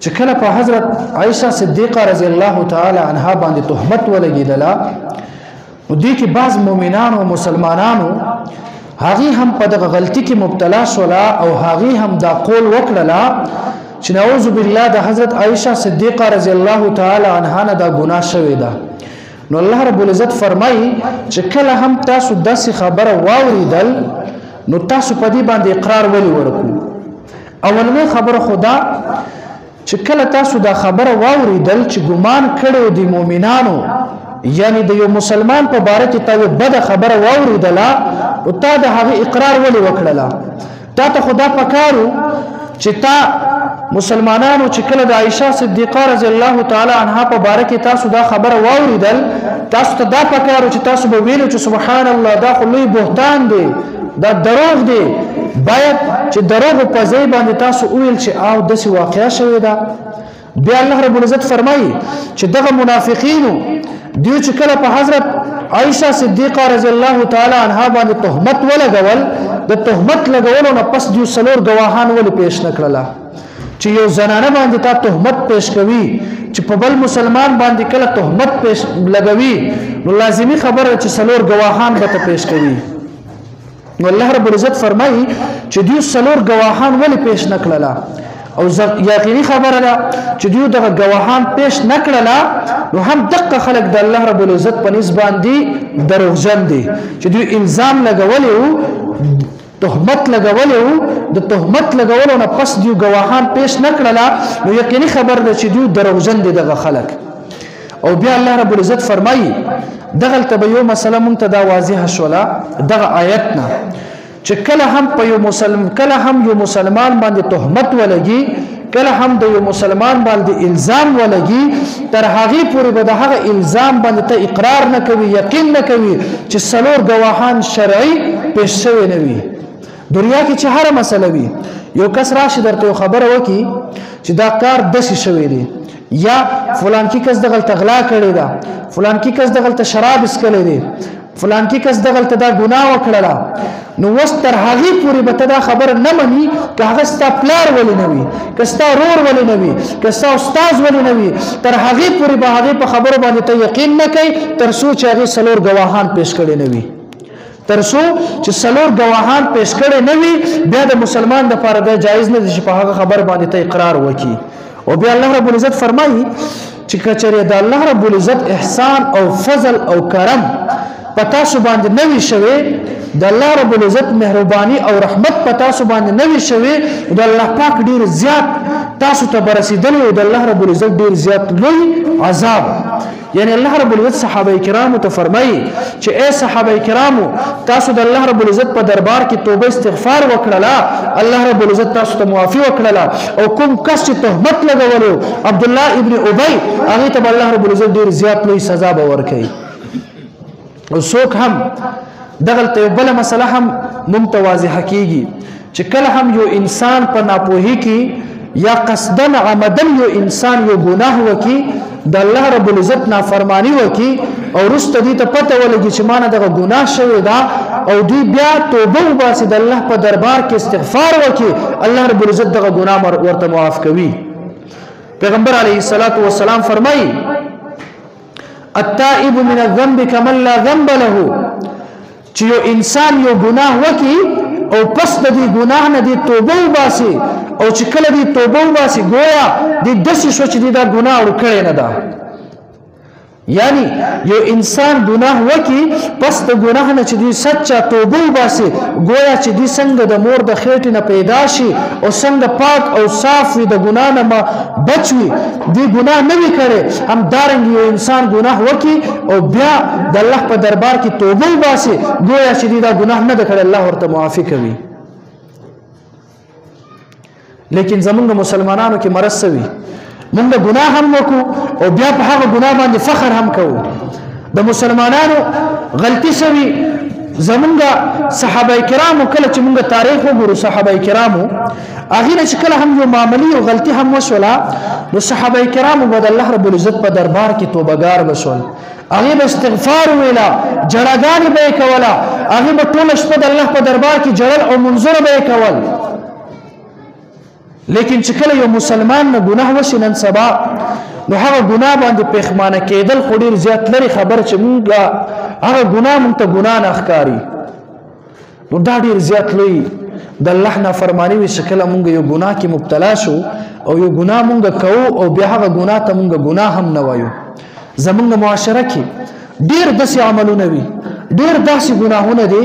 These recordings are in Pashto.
چې کله په حضرت عائشہ صدیقه رضی الله تعالی عنها باندې تهمت ولګیدله نو دې کې بعض مؤمنان او مسلمانانو هغه هم په دغه غلطي کې مبتلا شولا او هغه هم دا قول وکړه چې نعوذ بالله د حضرت عائشہ صدیقه رضی الله تعالی عنها نه دا ګناه شوی ده. نو الله رب العزت فرمایي چې کله هم تاسو داسې خبره واوریدل نو تاسو په دې باندې اقرار ولې ورکو. اولنې خبره خدا چې کله تاسو دا خبره واوریدل چې ګمان کړو د مؤمنانو یعنی د یو مسلمان په باره کې تا یو بد خبره واوریدله او تا د هغه اقرار ولې وکړله. تا ته خدا پکارو چې تا مسلمانانو چې کله د عائشہ صدیقه رضی الله تعالی عنها په باره کې تاسو دا خبره واوریدل تاسو ته دا پکارو چې تاسو به ویلو چې سبحان الله دا خو لوی بهتان دی دا دروغ دی. باید چې دروغ په ځای باندې تاسو ویل چې او داسې واقعیا شوې ده. بیا الله رب العزت فرمایي چې دغه منافقینو دوی چې کله په حضرت عائشہ صدیقه رضی الله تعالی عنها باندې تهمت ولګول د تهمت لګولو نه پس دوی څلور گواهان ولې پیش نکړله چې یو زنانه باندې تا تهمت پیش کوي چې په بل مسلمان باندې کله تهمت پیش لګوي نو لازمی خبره چې څلور گواهان به ته پیش کوي. نو الله رب العزت فرمایي چې دوی څلور گواهان ولې پیش نکړله او یقیني خبره ده چې دوی دغه گواهان پیش نکړله نو هم دغه خلک د الله رب العزت په نسبت باندې دروغجن دي چې دوی الزام لګولي تهمت لګولي د تهمت لګولو نه پس دوی گواهان پیش نکړله نو یقیني خبر ده چې دوی دروغجن دي دغه خلک. او بیا الله رب العزت فرمایي دغه ته یو مسله مونږ ته دا واضحه شوله دغه آیت نه چې کله هم په یو مسلمان باندې تهمت ولګي کله هم د یو مسلمان باندې الزام ولګي تر هغه پورې به د هغه الزام باندې ته اقرار نه کوي یقین نه کوي چې څلور گواهان شرعي پیش شوی نه وي. دنیا کې چې هر مسله وي یو کس راشي درته خبره وکي چې دا کار داسې شوی دی یا فلان کی کس دغه تغلا کړی دا فلان کی کس دغه شراب اسکلې دی فلان کی کس دغه دا ګناه وکړه نو وستر هغه پوری به دا خبر نه مني که هغه ستا پلار ولې نه وي که ستا رور ولې نه وي که ستا استاد ولې نه وي تر هغه پوری به هغه په خبرو باندې ته یقین نه کوي تر څو چې هغه څلور گواهان پیش کړي نه وي تر څو چې څلور گواهان پیش کړي نه وي بیا د مسلمان لپاره دا جایز نه دي چې په هغه خبر باندې ته اقرار وکړي. او بیا الله رب العزت فرمایي چې کچره د الله رب العزت احسان او فضل او کرم پتا سو باندې نوي شوي د الله رب العزت مهرباني او رحمت پتا سو باندې نوي شوي د الله پاک ډیر زیات تاسو ته برسیدل او د الله رب العزت ډیر زیات لوی عذاب یعنی الله رب العزت صحابه کرامو ته فرمایي چې اے صحابه کرامو تاسو د الله رب العزت په دربار کې توبه استغفار وکړه الله رب العزت تاسو ته معافي وکړه او کوم کس چې تهمت لګولو عبد الله ابن ابي هغه ته الله رب العزت ډیر زیات لوی سزا به ورکړي. او څوک هم دغه ته بل مسله هم متواضحه کیږي چې کله هم یو انسان په ناپوهي کې یا قصدن عمدن یو انسان یو ګناه وکي د الله رب العزت نافرمانی وکي او رست دي ته پته ولګي چې مانه دغه ګناه شوی دا او دوی بیا توبه وباسي د الله په دربار کې استغفار وکي الله رب العزت دغه ګناه ورته معاف کوي. پیغمبر علیه الصلاۃ والسلام فرمایي التائب من الذنب كمن لا ذنب له چې یو انسان یو ګناه وکي او پس د دې ګناه نه دی توبه وباسي او چې کله دی توبه وباسي گویا د داسې شو چې دا ګناه ورکړی نه ده. یعنی یو انسان ګناه وکي پس د ګناه نه چې دی سچا توبه وباسي گویا چې دی څنګه د مور د خېټې نه پیدا شي او څنګه پاک او صاف وي د ګناه نه بچوي دی ګناه نه وي کړی هم دارنګ یو انسان ګناه وکي او بیا د الله په دربار کې توبه وباسي گویا چې دی دا ګناه نه ده کړی الله ورته معافي کوي. لیکن زمونږ مسلمانانو کې مرض سوي موږ ګناه هم وکړو او بیا په هغه ګناه باندې فخر هم کوو. د مسلمانانو غلطي سوي زمونږ صحابه کرامو کله چې موږ تاریخ وګورو صحابه کرامو هغه چې کله هم یو معاملې او غلطي هم وشوله نو صحابه کرامو به د الله رب العزت په دربار کې توبهګار بشول هغه به استغفار ویلا جړاګانې به کوله هغه به ټول شپه د الله په دربار کې جړل او منظور به کول لیکن چې کله یو مسلمان نه ګناه وشي نن سبا نو هغه ګناه باندې پښمانه کېدل خو ډېر زیات لري خبر چې مونږ هغه ګناه مونږ ته ګناه نه ښکاري نو دا ډېر زیات لوی د الله نافرماني وي چې کله مونږ یو ګناه کې مبتلا شو او یو ګناه مونږ کوو او بیا هغه ګناه ته مونږ ګناه هم نه وایو زمونږ معاشره کې ډېر داسې عملونه وي ډېر داسې ګناهونه دي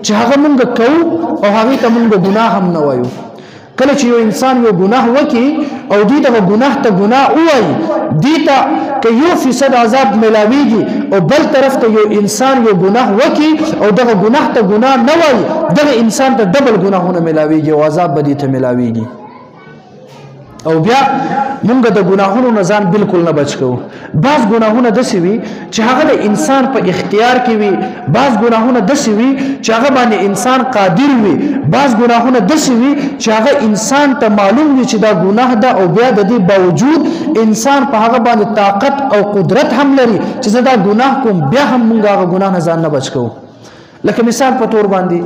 چې هغه مونږ کوو او هغې ته مونږ ګناه هم نه وایو کله چې یو انسان یو ګناه وکړي او دې دغه ګناه ته ګناه ووایي دې ته که 1% عذاب ملاویږي او بل طرف ته یو انسان یو ګناه وکړي او دغه ګناه ته ګناه نه وایي دغه انسان ته ډبل ګناهونه ملاویږي او عذاب به دې ته ملاویږي او بیا مونږ د ګناهونو نه ځان بالکل نه بچ کوو بعض ګناهونه داسې وي چې هغه د انسان په اختیار کې وي بعض ګناهونه داسې وي چې هغه باندې انسان قادر وي بعض ګناهونه داسې وي چې هغه انسان ته معلوم وي چې دا ګناه ده او بیا د دې باوجود انسان په هغه باندې طاقت او قدرت هم لري چې زه دا ګناه کوم بیا هم مونږ هغه ګناه نه ځان نه بچ کوو لکه مثال په تور باندې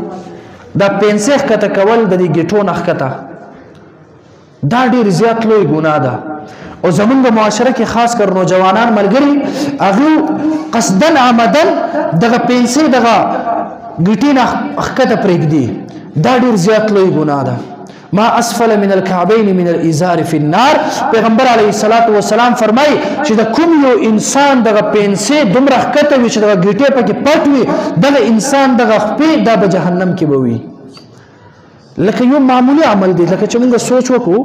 دا پنسه ښکته کول د دې ګیټو نه ښکته دا ډیر زیات لوی ګناه ده او زمونږ معاشره کې خاص کر نوجوانان ملګري هغه قصدن عمدن دغه پنسه دغه ګټین اخکته پرېږدي دا ډیر زیات لوی ګناه ده ما اسفل من الكعبين من الازار في النار پیغمبر علیه الصلاۃ والسلام فرمای چې د کوم یو انسان دغه پنسه دومره اخکته وي چې دغه ګټه پکې پټ وي دغه انسان دغه خپې د جهنم کې به وي لکه یو معمولی عمل دی لکه چې موږ سوچ وکړو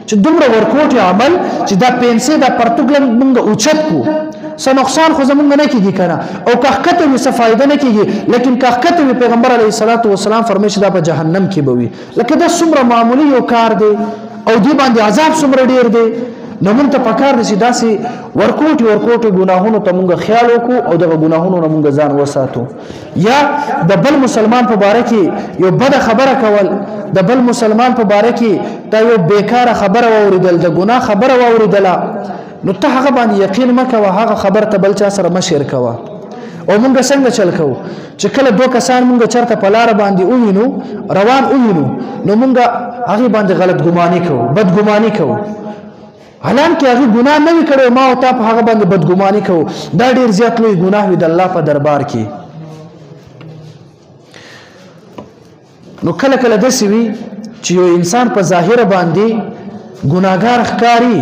چې دومره ورکوټ عمل چې دا پنسه دا پرتګل موږ اوچت کو څه نقصان خو زموږ نه کیږي کنه او کاخته وي څه فائدہ نه کیږي لیکن کاخته وي پیغمبر علیه الصلاۃ والسلام فرمایي چې دا په جهنم کې به وي لکه دا څومره معمولی یو کار دی او دی باندې عذاب څومره ډیر دی نو موږ ته پکار دي چې داسې ورکوټي ګناهونو ته موږ خیال وکړو او دغه ګناهونو نه موږ ځان وساتو یا د بل مسلمان په باره کې یو بد خبره کول د بل مسلمان په باره کې دا یو بیکاره خبره واوریدل د ګناه خبره واوریدله نو ته هغه باندې یقین مه کوه هغه خبر ته بل چا سره مه شیر کوه او موږ څنګه چل کوو چې کله دوه کسان موږ چرته په لاره باندې ووینو روان ووینو نو موږ هغې باندې غلط ګماني کوو بدګماني کوو حالانکه هغه ګناه نه کړو ما او تا په هغه باندې بدګماني کوو دا ډیر زیات لوی ګناه وي د الله په دربار کې نو کله کله داسې وي چې یو انسان په ظاهر باندې ګناهګار ښکاري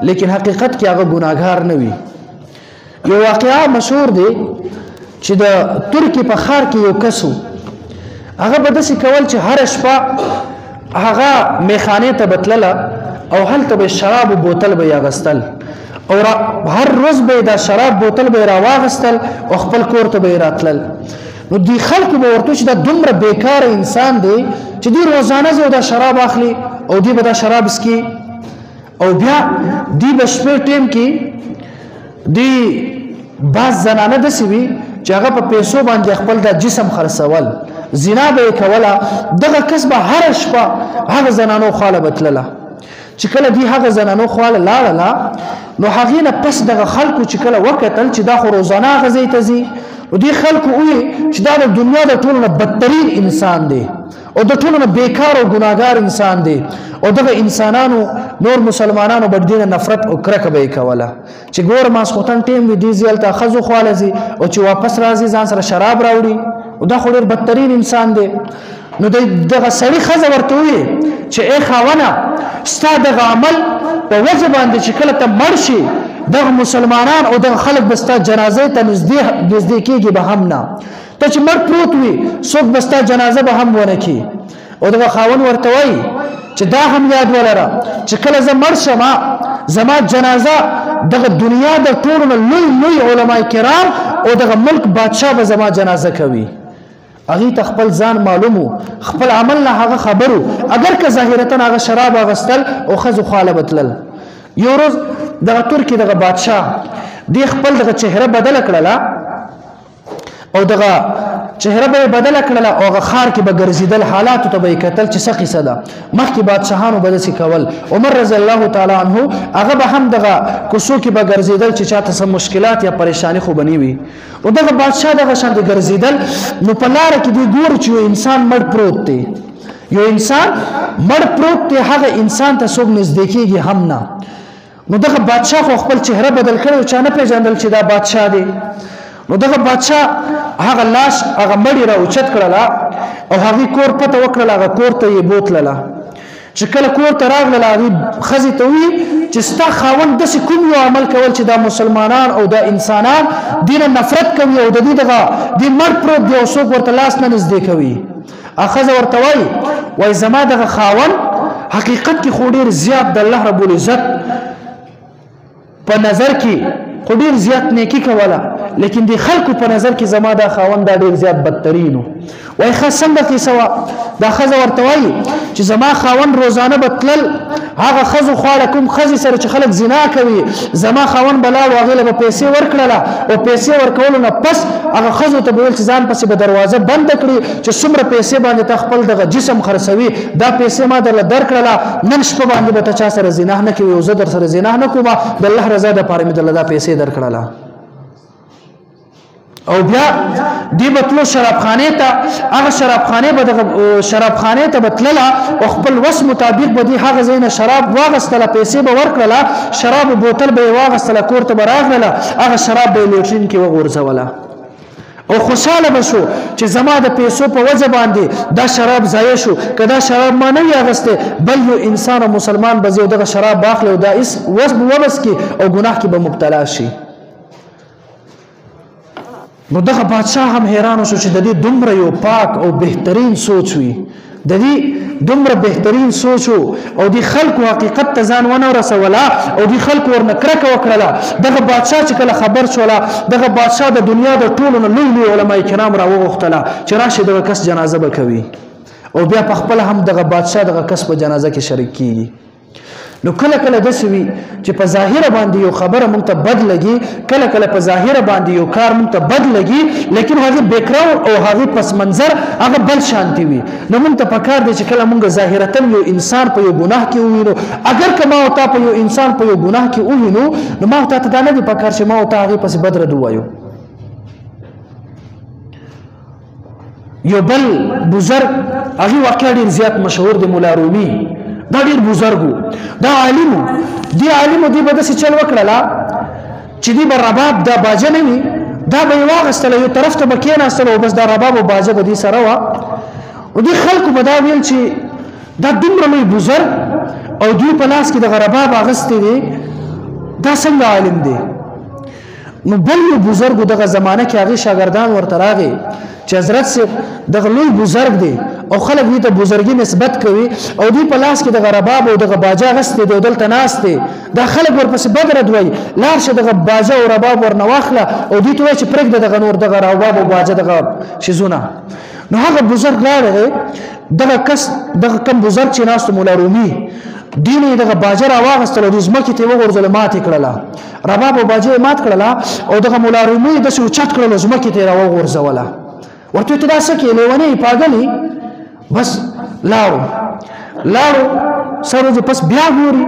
لیکن حقیقت کې هغه ګناهګار نه وي یو واقعا مشهور دی چې د ترکی په ښار کې یو کس و هغه به داسې کول چې هر شپه هغه میخانې ته بتلله او هلته به شراب بوتل به اغستل او هر روز به دا شراب بوتل به راواغستل او خپل کور ته به راتلل نو دی خلکو به ورته چې دا دومره بیکار انسان دی چې دی روزانه زو دا شراب اخلي او دی به دا شراب اسکي او بیا دی به شپې ټیم کې دی بعض زنانه داسې وي چې هغه په پیسو باندې خپل د جسم خرڅول زنا به یې کوله دغه کس به هره شپه هغه زنانو خواله به تلله چې کله دی هغه زنانو خواله لاړله نو هغې نه پس دغه خلکو چې کله وکتل چې دا خو روزانه هغه ځای ته ځي نو دې خلکو وویل چې دا د دنیا د ټولو نه بدترین انسان دی او د ټولو نه بیکار او ګناهګار انسان دی او دغه انسانانو نور مسلمانانو به دې نه نفرت او کرکه به یې کوله چې ګوره ماسخوتن ټیم وي دې ځي هلته ښځو خواله ځي او چې واپس راځي ځان سره شراب راوړي او دا خو ډېر بدترین انسان دی نو دغه سړي ښځه ورته وویل چې ای خاونه ستا دغه عمل په وجه باندې چې کله ته مړ شي دغه مسلمانان او دغه خلک به ستا جنازې ته نږدې کېږي به هم نه ته چې مړ پروت وي څوک به ستا جنازه به هم ونه کړي او دغه خاون ورته وایي چې دا هم یاد ولره چې کله زه مړ شم زما جنازه دغه دنیا د ټولو نه لوی علما کرام او دغه ملک بادشاه به زما جنازه کوي هغې ته خپل ځان معلومو خپل عمل نه هغه خبرو اگر که ظاهرتا هغه شراب اغستل او ښځو خواله به تلل یو روز دغه ترکي دغه بادشاه دی خپل دغه چهره بدله کړله او دغه چهره به بدله کړله او هغه ښار کې به ګرځېدل حالاتو ته به یې کتل چې څه قیصه ده مخکې بادشاهانو به داسې کول عمر رضی الله تعالی عنه هغه به هم دغه کوڅو کې به ګرځېدل چې چاته څه مشکلات یا پریشاني خو به نه وي او دغه بادشاه دغه شانتې ګرځېدل نو په لاره کې دوی ګوري چې یو انسان مړ پروت دی یو انسان مړ پروت دی هغه انسان ته څوک نږدې کېږي هم نه. نو دغه بادشاه خو خپل چهره بدل کړی چا نه پیژندل چې دا بادشاه دی. نو دغه بادشاه هغه لاش هغه مړی را اوچت کړله او هغې کور پته وکړله هغه کور ته یې بوتلله. چې کله کور ته راغلله هغې ښځې ته وویل چې ستا خاوند داسې کوم یو عمل کول چې دا مسلمانان او دا انسانان دې نه نفرت کوي او د دې دغه دې مړ پروت دی او څوک ورته لاس نه نږدې کوي. ښځه ورته وایي زما دغه خاوند حقیقت کې خو ډېر زیات د الله رب العزت په نظر کې خو ډېر زیات نیکي کوله لیکن د خلکو په نظر کې زما دا خاوند دا ډېر زیات بدترین و. وایي ښه څنګه کیسه وه؟ دا ښځه ورته وایي چې زما خاوند روزانه به تلل هغه ښځو خواړه کوم ښځې سره چې خلک زنا کوي زما خاوند به لاړ هغې له به پیسې ورکړله او پیسې ورکولو نه پس هغه ښځو ته به ویل چې ځان پسې به دروازه بنده کړي چې څومره پیسې باندې ته خپل دغه جسم خرڅوي دا پیسې ما درله درکړله نن شپه باندې به ته چا سره زنا نه کوي او زه در سره زنا نه کوم د الله رضا دپاره مې درله دا پیسې درکړله. او بیا دی بتلو شرابخانه ته هغه شرابخانه به دغه شرابخانه ته بتلله او خپل وس مطابق به دی هغه زینه شراب واغستله پیسې به ورکړله شراب بوتل به واغستله کور ته به راغله هغه شراب به لوټرین کې وغورځوله او خوشاله به شو چې زما د پیسو په وجه باندې دا شراب ضایع شو که دا شراب ما نه وي اغستی بل یو انسان او مسلمان به زه دغه شراب باخلي او دا وبس کې او ګناه کې به مبتلا شي. نو دغه بادشاه هم حیران شو چې د دې دومره یو پاک او بهترین سوچ وي د دې دومره بهترین سوچ او د خلکو حقیقت ته ځان ونه رسوله او د خلکو ورنه کرکه وکړله. دغه بادشاه چې کله خبر شوله دغه بادشاه د دنیا د ټولو نه لوی علما کرام را وغوښتله چې راشي دغه کس جنازه به کوي او بیا په خپله هم دغه بادشاه دغه کس په جنازه کې شریک کیږي. نو کله کله داسې وي چې په ظاهره باندې یو خبره مونږ ته بد لګي کله کله په ظاهره باندې یو کار مونږ ته بد لګي لیکن هغې بیکګراوند او هغې پس منظر هغه بل شانتي وي. نو مونږ ته پکار دی چې کله مونږ ظاهرتا یو انسان په یو ګناه کې ووینو اگر که ما او تا په یو انسان په یو ګناه کې ووینو نو ما او تا ته دا نه دي پکار چې ما او تا هغې پسې بد رد ووایو. یو بل بزرګ هغې واقعا ډېر زیات مشهور دی مولا رومي دا ډېر بزرګو دا عالمو دی به داسې چل وکړله چې دی به رباب دا باجه نه وي دا به یې واغېستله یو طرف ته به کېناستله او بس دا رباب او باجه به دې سره وه او دې خلکو به دا ویل چې دا دومره لوی بزرګ او دوی په لاس کې دغه رباب اغوستی دی دا څنګه عالم دی. نو بل یو بزرګو دغه زمانه کې هغې شاګردان ورته راغی چې حضرت صاحب دغه لوی بزرګ دی او خلک دې ته بزرګي نسبت کوي او دوی په لاس کې دغه رباب او دغه باجه اغوستی دی او دلته ناست دی دا خلک ورپسې بد رد وایي لاړ شه دغه باجه او رباب ورنه واخله او دوی ته وایي چې پرېږده دغه نور دغه رباب او باجه دغه شیزونه. نو هغه بزرګ راغی دغه کس دغه کم بزرګ چې ناست مولا رومي دین دغه باجه را واغستله او د ځمکې ته یې وغورځوله ماتې کړله رباب او باجه یې مات کړله او دغه مولا رومي یې داسې اوچت کړله ځمکې ته یې را وغورځوله ورته ته دا څه کې لیونی پاګلې بس لاړو سر پس بیا ګوري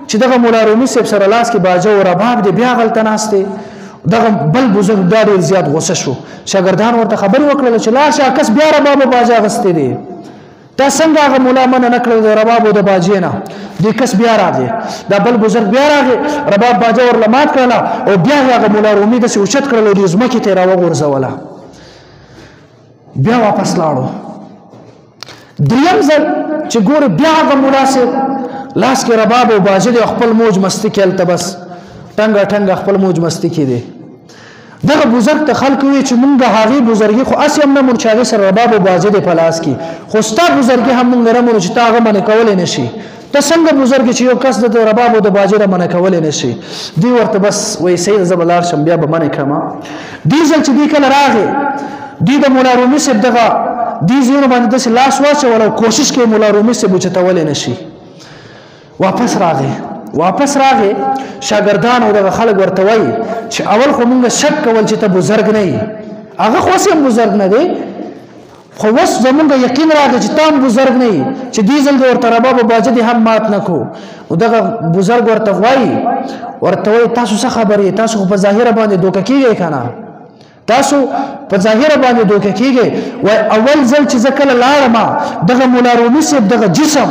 چې دغه مولا رومي صاحب سره لاس کې باجه او رباب دی بیا غلطه ناست دی. دغه بل بزرګ دا ډېر زیات غوسه شو شاګردان ورته خبرې وکړله چې لاړ شه کس بیا رباب او باجه اغوستی دی دا څنګه هغه مولا منع نه کړل د رباب او د باجې نه دې کس بیا راغی دا بل بزرګ بیا راغی رباب باجه ورله مات کړله او بیا هغه مولا رومي داسې اوچت کړل او د ځمکې ته یې را وغورځوله بیا واپس لاړو. دریم ځل چې ګوري بیا هغه مولا صاحب لاس کې رباب او باجه دی خپل موج مستی کې هلته بس ټنګه خپل موج مستی کې دی. دغه بزرګ ته خلک وایي چې مونږ هغې بزرګي خو هسې هم نه مونږ چې هغې سره رباب او باجه دی په لاس کې خو ستا بزرګي هم مونږ نه مونږ چې تا هغه منع کولی نه شي ته څنګه بزرګ چې یو کس د رباب او د باجه نه منع کولی نه شي. دوی ورته بس وایي صحیح زه به لاړ شم بیا به منع کړم. دې ځل چې دوی کله راغې دوی د مولا رومي صاحب دغه دې ځایونو باندې داسې لاس واچول او کوشش کوي مولا رومي صاحب اوچتولی نه شي. واپس راغې شاګردان او دغه خلک ورته وایي چې اول خو مونږ شک کول چې ته بزرګ نه یې هغه خو هسې هم بزرګ نه دی خو اوس زمونږ یقین راغی چې ته هم بزرګ نه یې چې دې ځل د ورته رباب او باجه دې هم مات نه کړو. نو دغه بزرګ ورته وایي تاسو څه خبر یې تاسو خو په ظاهره باندې دوکه کېږئ که نه تاسو په ظاهر باندې دوکه کیږي و اول ځل چې ځکه لاړم دغه مولا رومي صاحب دغه جسم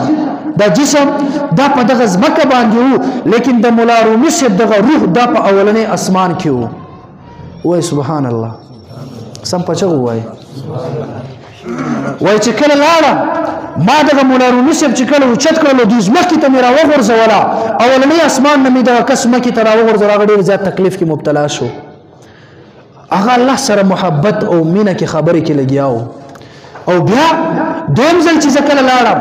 دا په دغه ځمکه باندې وو لیکن د مولا رومي صاحب دغه روح دا په اولنې اسمان کې وو وای سبحان الله سم پچغو وای چې کله لاړم ما دغه مولا رومي صاحب چې کله اوچت کړلو د ځمکې ته مې راوغورځوله اولنې اسمان نه مې دغه کس مکې ته راوغورځوله هغه ډېر زیات تکلیف کې مبتلا شو هغه الله سره محبت او مینه کې خبرې کې لګیا وو او بیا دویم ځل چې زه کله لاړم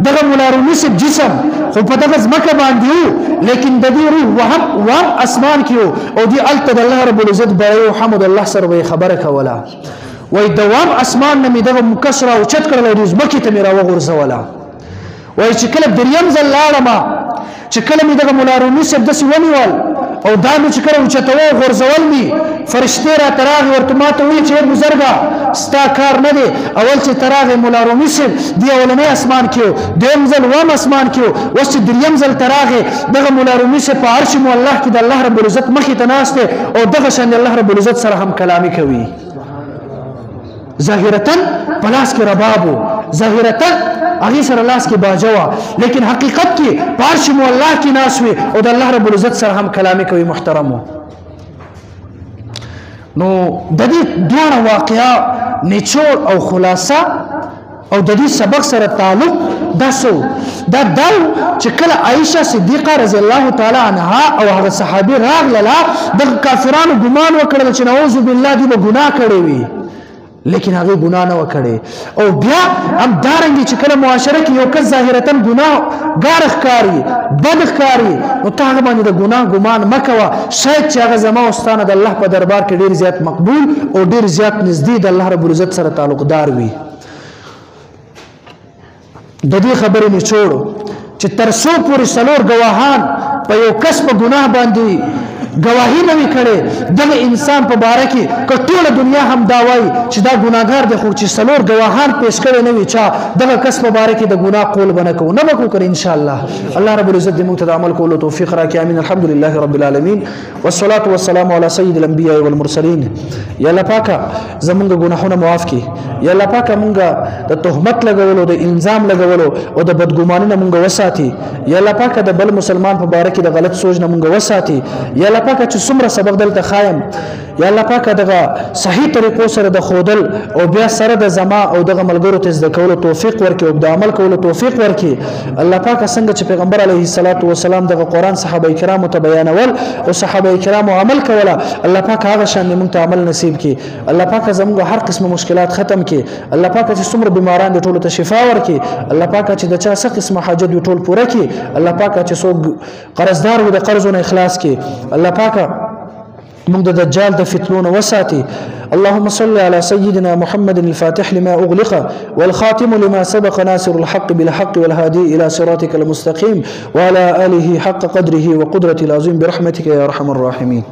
دغه مولا رومي صاحب جسم خو په دغه ځمکه باندې وو لیکن د دې روح وهم اسمان کې وو او دې هلته د الله رب العزت بری او حمد الله سره به یې خبره کوله وای دوام اسمان نه مې دغه مکسره اوچت کړل او د ځمکې ته مې راوغورځوله وای چې کله دریم ځل لاړم چې کله مې دغه مولا رومي صاحب داسې ونیول او دا مې چې کله اوچتوه غورځول مې فرشتې راته راغې ورته ما ته ویل چې ای بزرګه ستا کار نه دی اول چې ته راغې مولا رومي صاحب دې اولنی اسمان کې و دویم ځل اووم اسمان کې و اوس چې دریم ځل ته راغې دغه مولا رومي صاحب په عرش معلح کې د الله رب العزت مخې ته ناست دی او دغه شان الله رب العزت سره هم کلامي کوي ظاهرتاً په لاس کې رباب و ظاهرتاً هغې سره لاس کې باجه وه لیکن حقیقت کې په عرش معلح کې ناست وي او د الله رب العزت سره هم کلامي کوي محترمو نو د دې دواړه واقعه نچوړ او خلاصه او د دې سبق سره تعلق دا چې کله عائشه صدیقه رضی الله تعالی عنها او هغه صحابي راغله د کافرانو ګمان وکړل چې نعوذ بالله دې به ګناه کړی وي لیکن هغه ګناه نه وکړي او بیا هم دارنګي چې کله معاشره کې یو کس ظاهرتاً ګناهګار ښکاري بد ښکاري نو ته هغه باندې د ګناه ګمان مه کوه شاید چې هغه زما او ستانه د الله په دربار کې ډېر زیات مقبول او ډېر زیات نږدې د الله رب العزت سره تعلقدار وي د دې خبرې نچوړ چې تر څو پورې څلور ګواهان په یو کس په ګناه باندې گواهی نه وی کړي دغه انسان په باره کې که ټوله دنیا هم دا وایي چې دا ګناهګار دی خو چې څلور ګواهان پیش کړي نه وي چا دغه کس په باره کې د ګناه قول به نه کوو نه به کوو که ان شاء الله الله رب العزت دې موږ ته د عمل کولو توفیق راکړي امین الحمد لله رب العالمین والصلاة والسلام علی سید الانبیاء والمرسلین یا الله پاکه زمونږ ګناهونه معاف کړي یا الله پاکه موږ د تهمت لګولو د الزام لګولو او د بدګمانۍ نه موږ وساتي یا الله پاکه د بل مسلمان په باره کې د غلط سوچ نه موږ وساتي یا الله پاکه چې څومره سبق دلته خایم یا الله پاکه دغه صحیح طریقو سره د خودل او بیا سره د زما او دغه ملګرو ته زده کولو توفیق ورکړي او د عمل کولو توفیق ورکړي الله پاکه څنګه چې پیغمبر علیه الصلاۃ والسلام دغه قرآن صحابه کرامو ته بیانول او صحابه کرامو عمل کوله الله پاکه هغه شان موږ ته عمل نصیب کړي الله پاکه زموږ هر قسم مشکلات ختم کړي الله پاکه چې څومره بیماران دي ټولو ته شفا ورکړي الله پاکه چې د چا څه قسم حاجت وي ټول پوره کړي الله پاکه چې څوک قرضدار وي د قرضونو اخلاص کړي الله پاکه موږ د دجال د فتنونو وساتي اللهم صل على سيدنا محمد الفاتح لما أغلق والخاتم لما سبق ناصر الحق بالحق والهادي إلى صراطك المستقيم وعلى آله حق قدره وقدرة العظيم برحمتك يا أرحم الراحمين